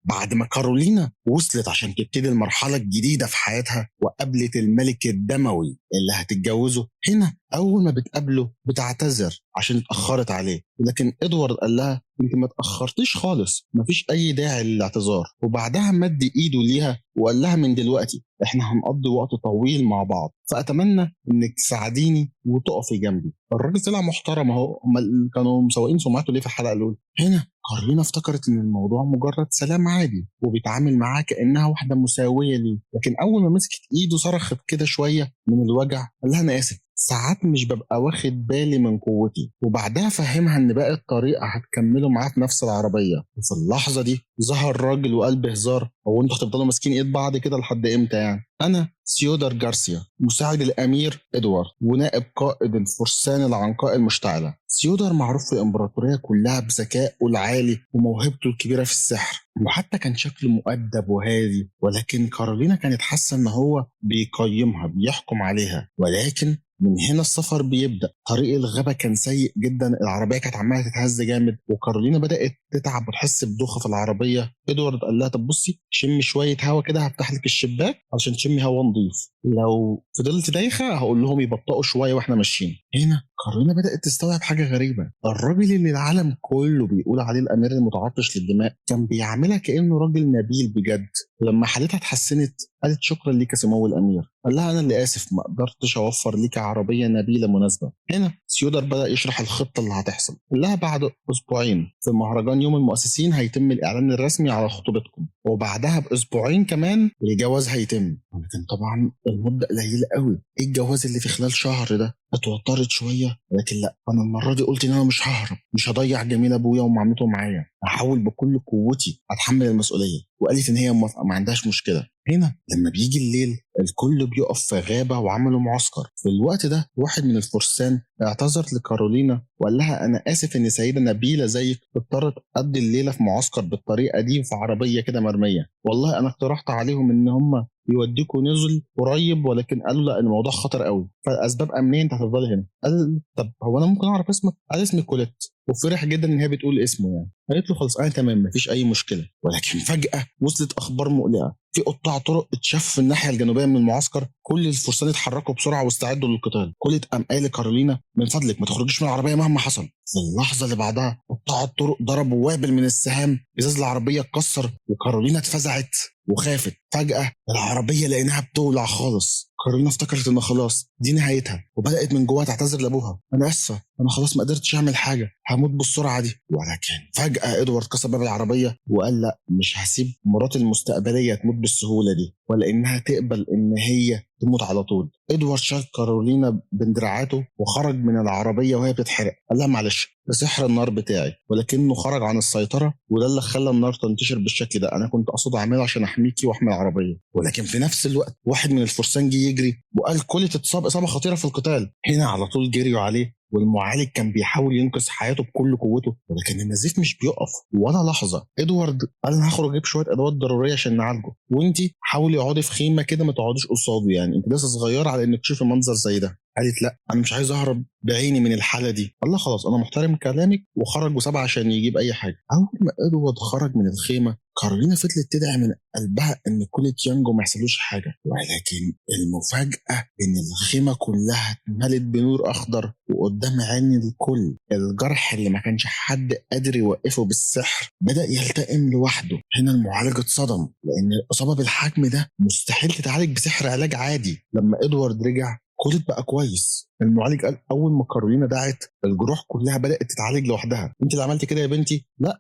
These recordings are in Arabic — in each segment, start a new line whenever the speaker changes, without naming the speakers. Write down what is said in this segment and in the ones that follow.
بعد ما كارولينا وصلت عشان تبتدي المرحلة الجديدة في حياتها وقابلت الملك الدموي اللي هتتجوزه، هنا أول ما بتقابله بتعتذر عشان اتأخرت عليه، لكن إدوارد قال لها انت ما تأخرتيش خالص، مفيش أي داعي للاعتذار. وبعدها مد إيده ليها وقال لها من دلوقتي احنا هنقضي وقت طويل مع بعض، فأتمنى انك تساعديني وتقفي جنبي. الراجل طلع محترم اهو، امال كانوا مسوقين سمعته ليه في الحلقة الأولى؟ هنا كارولينا افتكرت ان الموضوع مجرد سلام عادي وبيتعامل معاها كانها واحده مساويه ليه، لكن اول ما مسكت ايده صرخت كده شويه من الوجع. قال لها انا اسف، ساعات مش ببقى واخد بالي من قوتي. وبعدها فهمها ان باقي الطريقه هتكملوا معاه في نفس العربيه. وفي اللحظه دي ظهر راجل وقال بهزار هو انتوا هتفضلوا ماسكين ايد بعض كده لحد امتى يعني؟ انا سيودر جارسيا، مساعد الامير ادوارد ونائب قائد الفرسان العنقاء المشتعله. سيودر معروف في الامبراطوريه كلها بذكائه العالي وموهبته الكبيره في السحر، وحتى كان شكله مؤدب وهادي، ولكن كارولينا كانت حاسه ان هو بيقيمها بيحكم عليها. ولكن من هنا السفر بيبدأ. طريق الغابة كان سيء جدا، العربية كانت عمالة تتهز جامد وكارولينا بدأت تتعب وتحس بدوخة في العربية. ادوارد قال لها طب بصي شمي شوية هوا كده، هفتح لك الشباك علشان تشمي هوا نضيف، لو فضلت دايخة هقول لهم يبطئوا شوية واحنا ماشيين. هنا كارولينا بدأت تستوعب حاجة غريبة. الراجل اللي العالم كله بيقول عليه الأمير المتعطش للدماء كان بيعاملها كأنه راجل نبيل بجد. لما حالتها اتحسنت قالت شكرا ليك يا سمو الأمير. قال لها أنا اللي آسف، ما قدرتش أوفر ليك عربية نبيلة مناسبة. هنا سيودر بدأ يشرح الخطة اللي هتحصل. قال لها بعد أسبوعين في مهرجان يوم المؤسسين هيتم الإعلان الرسمي على خطوبتكم، وبعدها بأسبوعين كمان الجواز هيتم. لكن طبعا المدة قليلة قوي، إيه الجواز اللي في خلال شهر ده؟ اتوترت شوية، لكن لا، أنا المرة دي قلت إن أنا مش ههرب، مش هضيع جميل أبويا ومعاملته معايا، هحاول بكل قوتي أتحمل المسؤولية. وقالت إن هي موافقة، ما عندهاش مشكلة. هنا لما بيجي الليل الكل بيقف في غابة وعملوا معسكر. في الوقت ده واحد من الفرسان اعتذر لكارولينا وقال لها أنا آسف إن سيدة نبيلة زيك اضطرت تقضي الليلة في معسكر بالطريقة دي في عربية كده مرمية. والله أنا اقترحت عليهم إن هم يوديكوا نزل قريب، ولكن قالوا لا الموضوع خطر قوي، فاسباب امنيه انت هتفضلي هنا. قال طب هو انا ممكن اعرف اسمك؟ قال اسمي كوليت، وفرح جدا ان هي بتقول اسمه يعني. قالت له خلاص انا تمام مفيش اي مشكله. ولكن فجاه وصلت اخبار مقلقه، في قطاع طرق اتشاف في الناحيه الجنوبيه من المعسكر، كل الفرسان اتحركوا بسرعه واستعدوا للقتال. كوليت قام قال لكارولينا من فضلك ما تخرجيش من العربيه مهما حصل. في اللحظه اللي بعدها قطاع الطرق ضربوا وابل من السهام، ازاز العربيه اتكسر وكارولينا اتفزعت وخافت. فجأة العربية لقيناها بتولع خالص. كارولينا افتكرت ان خلاص دي نهايتها، وبدأت من جواها تعتذر لابوها، انا اسفة، انا خلاص ما قدرتش اعمل حاجة، هموت بالسرعة دي. ولكن فجأة ادوارد كسر باب العربية وقال لا، مش هسيب مراتي المستقبلية تموت بالسهولة دي، ولا انها تقبل ان هي تموت على طول. ادوارد شال كارولينا بين دراعاته وخرج من العربية وهي بتتحرق. قال لها معلش ده سحر النار بتاعي، ولكنه خرج عن السيطرة وده اللي خلى النار تنتشر بالشكل ده، انا كنت اقصد اعمله عشان احميكي واحمي العربية. ولكن في نفس الوقت واحد من الفرسان جه يجري وقال كولي تتصاب اصابة خطيرة في القتال. هنا على طول جريوا عليه والمعالج كان بيحاول ينقذ حياته بكل قوته، ولكن النزيف مش بيقف ولا لحظه. ادوارد قال انا هخرج اجيب شويه ادوات ضروريه عشان نعالجه، وانتي حاولي اقعدي في خيمه كده ما تقعديش قصاده، يعني انت لسه صغيره على انك تشوفي منظر زي ده. قالت لا انا مش عايز اهرب بعيني من الحاله دي. قال لها خلاص انا محترم كلامك، وخرج وسابها عشان يجيب اي حاجه. اول ما ادوارد خرج من الخيمه كارولينا فضلت تدعي من قلبها ان كل تيانجو ما يحصلوش حاجه، ولكن المفاجاه ان الخيمه كلها اتملت بنور اخضر وقدام عين الكل الجرح اللي ما كانش حد قادر يوقفه بالسحر بدا يلتئم لوحده. هنا المعالج اتصدم لان الاصابه بالحجم ده مستحيل تتعالج بسحر علاج عادي. لما ادوارد رجع كولت بقى كويس. المعالج قال اول ما كارولينا دعت الجروح كلها بدات تتعالج لوحدها. انت اللي عملتي كده يا بنتي؟ لا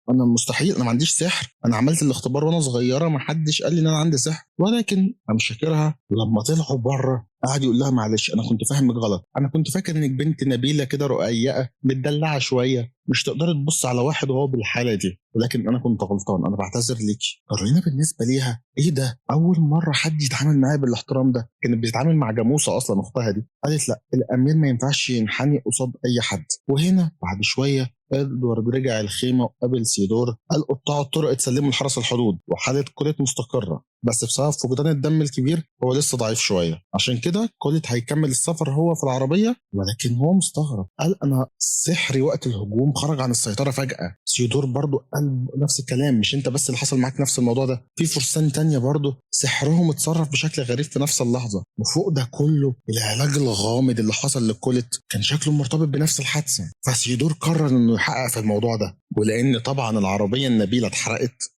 انا مستحيل، انا ما عنديش سحر، انا عملت الاختبار وانا صغيره ما حدش قال لي ان انا عندي سحر. ولكن قام شاكرها. لما طلعوا بره قعد يقول لها معلش انا كنت فاهمك غلط، انا كنت فاكر انك بنت نبيله كده رقيقه متدلعه شويه مش تقدري تبص على واحد وهو بالحاله دي، ولكن انا كنت غلطان، انا بعتذر ليكي. كارولينا بالنسبه ليها ايه ده، اول مره حد يتعامل معايا بالاحترام ده، كانت بتتعامل مع جاموسه اصلا اختها دي. قالت لا الامير ما ينفعش ينحني قصاد اي حد. وهنا بعد شويه ادوارد رجع الخيمه وقابل سيدور. قال قطاع الطرق اتسلموا لحرس الحدود وحاله كوليت مستقره. بس بسبب فقدان الدم الكبير هو لسه ضعيف شويه. عشان كده كوليت هيكمل السفر هو في العربيه، ولكن هو مستغرب. قال انا سحري وقت الهجوم خرج عن السيطره فجاه. سيودور برضو قال نفس الكلام، مش انت بس اللي حصل معاك نفس الموضوع ده، في فرسان تانية برضو سحرهم اتصرف بشكل غريب في نفس اللحظه. وفوق ده كله العلاج الغامض اللي حصل لكوليت كان شكله مرتبط بنفس الحادثه. فسيودور قرر انه يحقق في الموضوع ده، ولان طبعا العربيه النبيله اتحرقت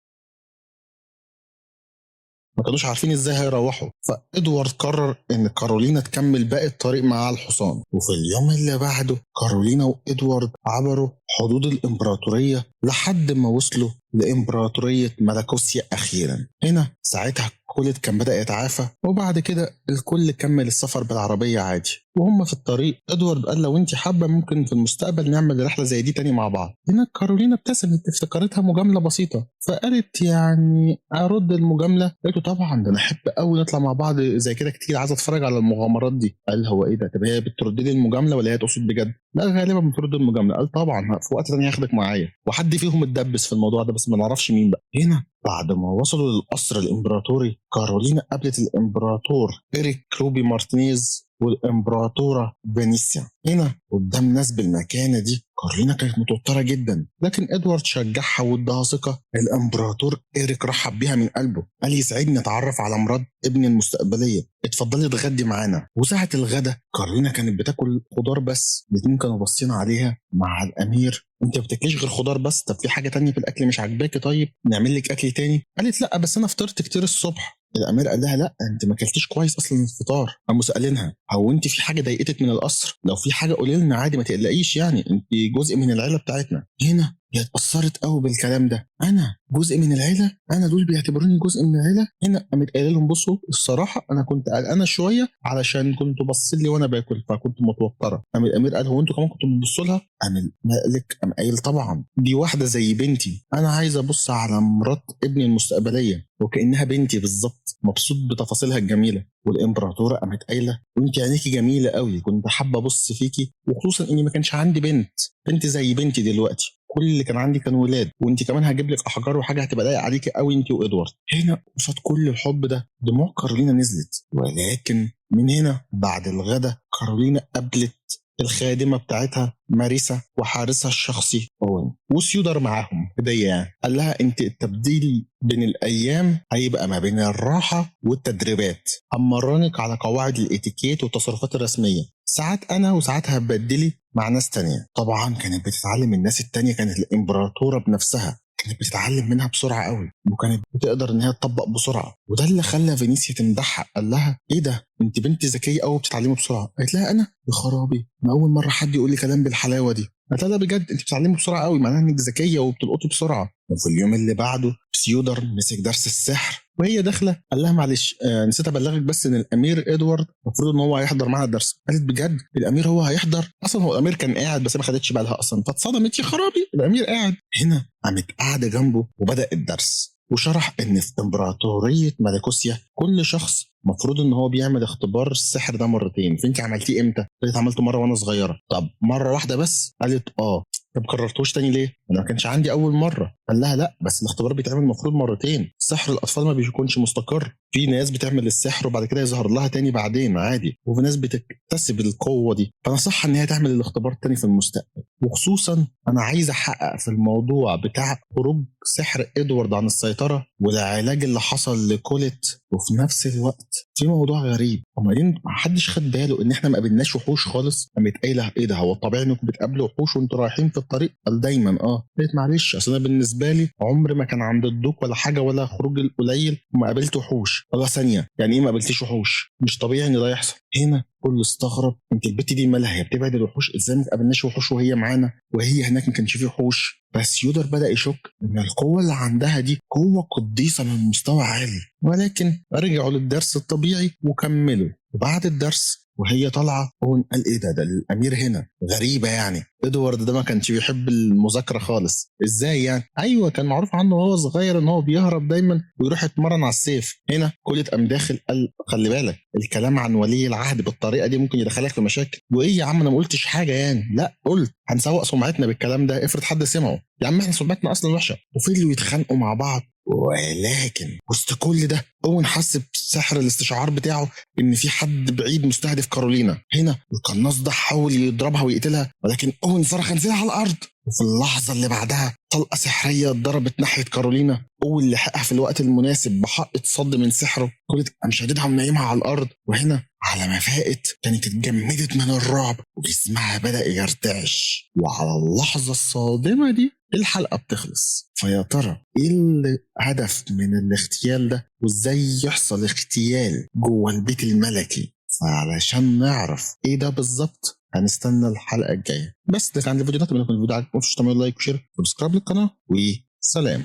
ما كانوش عارفين ازاي هيروحوا. فادوارد قرر ان كارولينا تكمل باقي الطريق معاه على الحصان. وفي اليوم اللي بعده كارولينا وادوارد عبروا حدود الامبراطوريه لحد ما وصلوا لامبراطوريه مالاكوسيا اخيرا. هنا ساعتها كوليت كان بدأ يتعافى، وبعد كده الكل كمل السفر بالعربيه عادي. وهم في الطريق ادوارد قال لو انت حابه ممكن في المستقبل نعمل رحله زي دي تاني مع بعض. هنا كارولينا ابتسمت، افتكرتها مجامله بسيطه، فقالت يعني ارد المجامله. قالت له طبعا ده انا احب قوي نطلع مع بعض زي كده كتير، عايز اتفرج على المغامرات دي. قال هو ايه ده؟ طب هي بترد لي المجامله ولا هي تقصد بجد؟ لا غالبا بترد المجامله. قال طبعا في وقت تاني هاخدك معايا. وحد فيهم اتدبس في الموضوع ده بس ما نعرفش مين بقى. هنا بعد ما وصلوا للقصر الامبراطوري كارولينا قابلت الامبراطور إريك كروبي مارتينيز والامبراطوره فينيسيا. هنا قدام ناس بالمكانه دي كارولينا كانت متوتره جدا، لكن ادوارد شجعها واداها ثقه. الامبراطور إريك رحب بيها من قلبه، قال يسعدني اتعرف على مرات ابني المستقبليه، اتفضلي اتغدي معانا. وساعه الغدا كارولينا كانت بتاكل خضار بس. الاتنين كانوا باصين عليها مع الامير، انت ما بتاكليش غير خضار بس؟ طب في حاجه تانية في الاكل مش عاجباكي؟ طيب نعمل لك اكل تاني. قالت لا بس انا فطرت كتير الصبح. الامير قال لها لا انت ما اكلتيش كويس اصلا الفطار. قاموا سالينها هو انت في حاجه ضايقتك من القصر؟ لو في حاجه قولي لنا عادي ما تقلقيش، يعني انت جزء من العيله بتاعتنا. هنا هي اتأثرت قوي بالكلام ده، انا جزء من العيله؟ انا دول بيعتبروني جزء من العيله؟ هنا قامت قايله لهم بصوا الصراحه انا كنت قلقانه شويه علشان كنت بص لي وانا باكل فكنت متوتره. قام الامير قال هو انتوا كمان كنتوا بتبصوا لها؟ قام الملك قام قايل طبعا دي واحده زي بنتي، انا عايز ابص على مرات ابني المستقبليه وكانها بنتي بالظبط، مبسوط بتفاصيلها الجميله. والامبراطوره قامت قايله وانت عينيكي جميله قوي، كنت حابه ابص فيكي، وخصوصا اني ما كانش عندي بنت زي بنتي دلوقتي، كل اللي كان عندي كان ولاد، وانت كمان هجيب لك احجار وحاجه هتبقى لايقه عليكي قوي انت وادوارد. هنا قصاد كل الحب ده دموع كارولينا نزلت. ولكن من هنا بعد الغدا كارولينا قابلت الخادمه بتاعتها ماريسا وحارسها الشخصي اوين وسيودر معاهم هديه. يعني قال لها انت التبديل بين الايام هيبقى ما بين الراحه والتدريبات، همرنك على قواعد الاتيكيت والتصرفات الرسميه، ساعات انا وساعات هبدلي مع ناس تانية. طبعا كانت بتتعلم من الناس التانية، كانت الامبراطوره بنفسها كانت بتتعلم منها بسرعه قوي، وكانت بتقدر ان هي تطبق بسرعه. وده اللي خلى فينيسيا تمدحها. قال لها ايه ده انت بنت ذكيه قوي بتتعلمي بسرعه. قالت لها انا يا خرابي ما اول مره حد يقول لي كلام بالحلاوه دي. قالت لها لا بجد انت بتتعلمي بسرعه قوي، معناها انك ذكيه وبتلقطي بسرعه. وفي اليوم اللي بعده سيودر مسك درس السحر وهي داخله قال لها معلش نسيت ابلغك بس ان الامير ادوارد المفروض ان هو هيحضر معانا الدرس. قالت بجد الامير هو هيحضر؟ اصلا هو الامير كان قاعد بس ما خدتش بالها اصلا، فاتصدمت يا خرابي الامير قاعد. هنا قامت قاعده جنبه وبدا الدرس، وشرح ان في امبراطوريه مالاكوسيا كل شخص المفروض ان هو بيعمل اختبار السحر ده مرتين. فانت عملتيه امتى؟ قالت عملته مره وانا صغيره. طب مره واحده بس؟ قالت اه. طب كررتوش تاني ليه؟ انا ما كانش عندي اول مره. قال لها لا بس الاختبار بيتعمل المفروض مرتين، سحر الاطفال ما بيكونش مستقر، في ناس بتعمل السحر وبعد كده يظهر لها تاني بعدين عادي، وفي ناس بتكتسب القوه دي، فانا صح ان هي تعمل الاختبار تاني في المستقبل. وخصوصا انا عايز احقق في الموضوع بتاع خروج سحر ادوارد عن السيطره والعلاج اللي حصل لكوليت. وفي نفس الوقت في موضوع غريب، وبعدين ما حدش خد باله ان احنا ما قابلناش وحوش خالص. قامت قايله ايه ده هو الطبيعي انكم بتقابلوا وحوش وانتوا رايحين في الطريق؟ قال دايما اه. قالت معلش اصل انا بالنسبه لي عمر ما كان عند الدوق ولا حاجه ولا خروج القليل وما قابلت وحوش. الله ثانيه يعني ايه ما قابلتيش وحوش؟ مش طبيعي ان ده يحصل. هنا كله استغرب، انت البت دي مالها هي بتبعد الوحوش ازاي؟ ما قابلناش وحوش وهي معانا وهي هناك ما كانش فيه وحوش. بس يودر بدا يشك ان القوه اللي عندها دي قوه قديسه من مستوى عالي. ولكن رجعوا للدرس الطبيعي وكملوا. وبعد الدرس وهي طالعه هو قال ايه ده الامير هنا غريبه، يعني ادوارد ده ما كانش بيحب المذاكره خالص. ازاي يعني؟ ايوه كان معروف عنه وهو صغير ان هو بيهرب دايما ويروح يتمرن على السيف. هنا كوليت قام داخل قال خلي بالك الكلام عن ولي العهد بالطريقه دي ممكن يدخلك في مشاكل. وايه يا عم انا ما قلتش حاجه يعني. لا قلت هنسوق سمعتنا بالكلام ده، افرض حد سمعه. يا عم احنا سمعتنا اصلا وحشه. وفضلوا يتخانقوا مع بعض ولكن وسط كل ده اوين حس بسحر الاستشعار بتاعه ان في حد بعيد مستهدف كارولينا. هنا القناص ده حاول يضربها ويقتلها، ولكن اوين صرخ انزلها على الارض. وفي اللحظة اللي بعدها طلقة سحرية ضربت ناحية كارولينا. أول لحقها في الوقت المناسب بحق تصد من سحره. كل قام شاددها ومنيمها على الأرض. وهنا على ما فاقت كانت اتجمدت من الرعب وجسمها بدأ يرتعش. وعلى اللحظة الصادمة دي الحلقة بتخلص. فيا ترى ايه الهدف من الاغتيال ده، وازاي يحصل اغتيال جوه البيت الملكي؟ فعلشان نعرف ايه ده بالظبط هنستنى الحلقة الجاية. بس ده كان عندي فيديو، منكم الفيديو عجبكم مش تعملوا لايك وشير وسبسكرايب للقناة، وسلام.